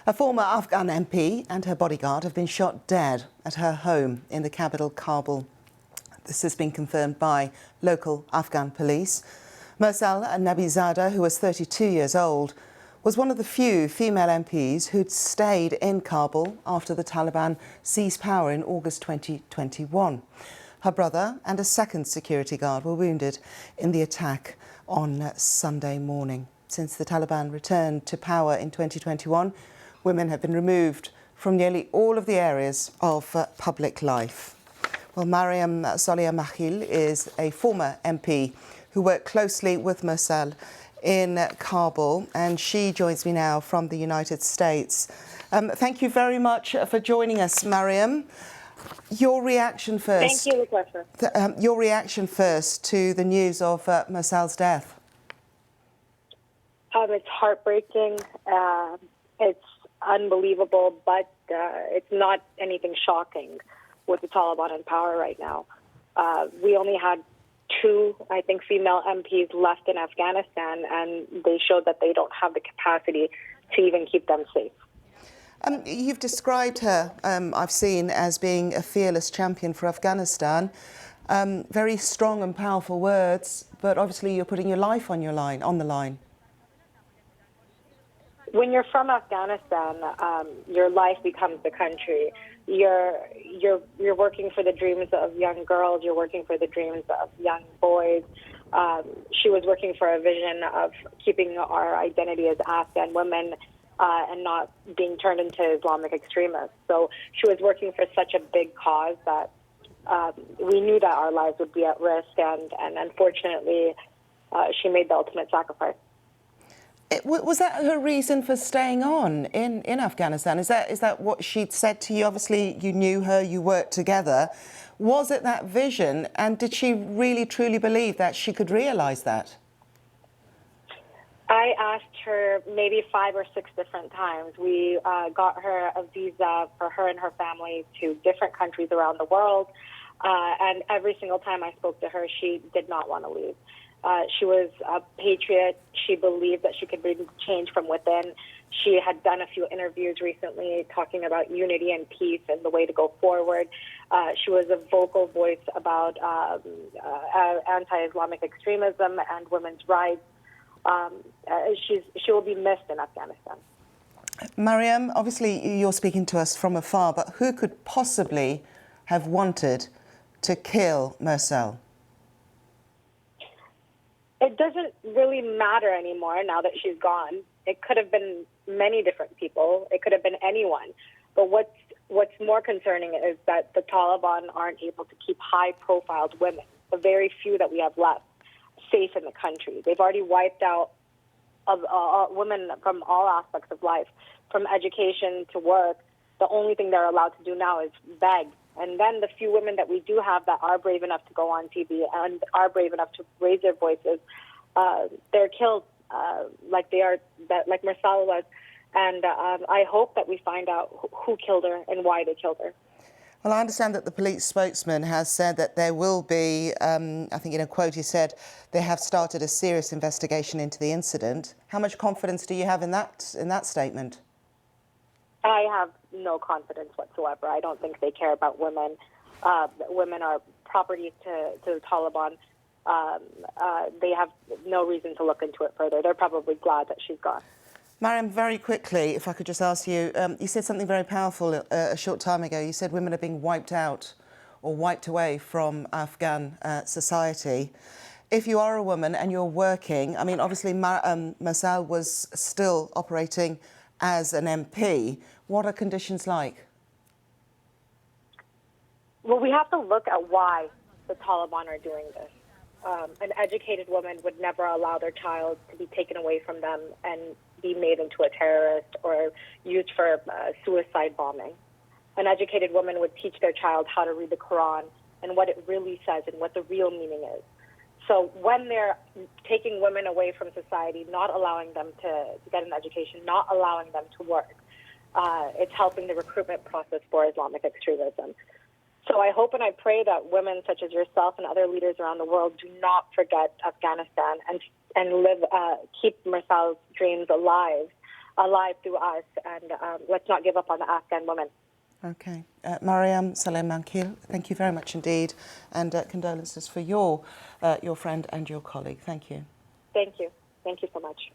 A former Afghan MP and her bodyguard have been shot dead at her home in the capital, Kabul. This has been confirmed by local Afghan police. Mursal Nabizada, who was 32 years old, was one of the few female MPs who'd stayed in Kabul after the Taliban seized power in August 2021. Her brother and a second security guard were wounded in the attack on Sunday morning. Since the Taliban returned to power in 2021, women have been removed from nearly all of the areas of public life. Well, Mariam Solia is a former MP who worked closely with Mursal in Kabul, and she joins me now from the United States. Thank you very much for joining us, Mariam. Your reaction first. Thank you, Professor. Your reaction first to the news of Mursal's death. It's heartbreaking. It's unbelievable, but it's not anything shocking with the Taliban in power right now. We only had two, I think, female MPs left in Afghanistan, and they showed that they don't have the capacity to even keep them safe. You've described her, I've seen, as being a fearless champion for Afghanistan. Very strong and powerful words, but obviously you're putting your life on the line. When you're from Afghanistan, your life becomes the country. You're working for the dreams of young girls. You're working for the dreams of young boys. She was working for a vision of keeping our identity as Afghan women and not being turned into Islamic extremists. So she was working for such a big cause that we knew that our lives would be at risk, and unfortunately, she made the ultimate sacrifice. Was that her reason for staying on in Afghanistan? Is that what she'd said to you? Obviously, you knew her, you worked together. Was it that vision, and did she really, truly believe that she could realise that? I asked her maybe 5 or 6 different times. We got her a visa for her and her family to different countries around the world, and every single time I spoke to her, she did not want to leave. She was a patriot. She believed that she could bring change from within. She had done a few interviews recently talking about unity and peace and the way to go forward. She was a vocal voice about anti-Islamic extremism and women's rights. She will be missed in Afghanistan. Mariam, obviously you're speaking to us from afar, but who could possibly have wanted to kill Mursal? It doesn't really matter anymore now that she's gone. It could have been many different people. It could have been anyone. But what's more concerning is that the Taliban aren't able to keep high-profiled women, the very few that we have left, safe in the country. They've already wiped out women from all aspects of life, from education to work. The only thing they're allowed to do now is beg. And then the few women that we do have that are brave enough to go on TV and are brave enough to raise their voices, they're killed like Mursal was. And I hope that we find out who killed her and why they killed her. Well, I understand that the police spokesman has said that there will be, I think in a quote he said, they have started a serious investigation into the incident. How much confidence do you have in that statement? I have no confidence whatsoever. I don't think they care about women. Women are property to the Taliban. They have no reason to look into it further. They're probably glad that she's gone. Mariam, very quickly, if I could just ask you, you said something very powerful a short time ago. You said women are being wiped out or wiped away from Afghan society. If you are a woman and you're working, I mean, obviously Mursal was still operating as an MP. What are conditions like? Well, we have to look at why the Taliban are doing this. An educated woman would never allow their child to be taken away from them and be made into a terrorist or used for suicide bombing. An educated woman would teach their child how to read the Quran and what it really says and what the real meaning is. So when they're taking women away from society, not allowing them to get an education, not allowing them to work, it's helping the recruitment process for Islamic extremism. So I hope and I pray that women such as yourself and other leaders around the world do not forget Afghanistan and keep Mursal's dreams alive alive through us, and let's not give up on the Afghan women. Okay. Mariam Saleh Mankil, thank you very much indeed, and condolences for your friend and your colleague. Thank you. Thank you. Thank you so much.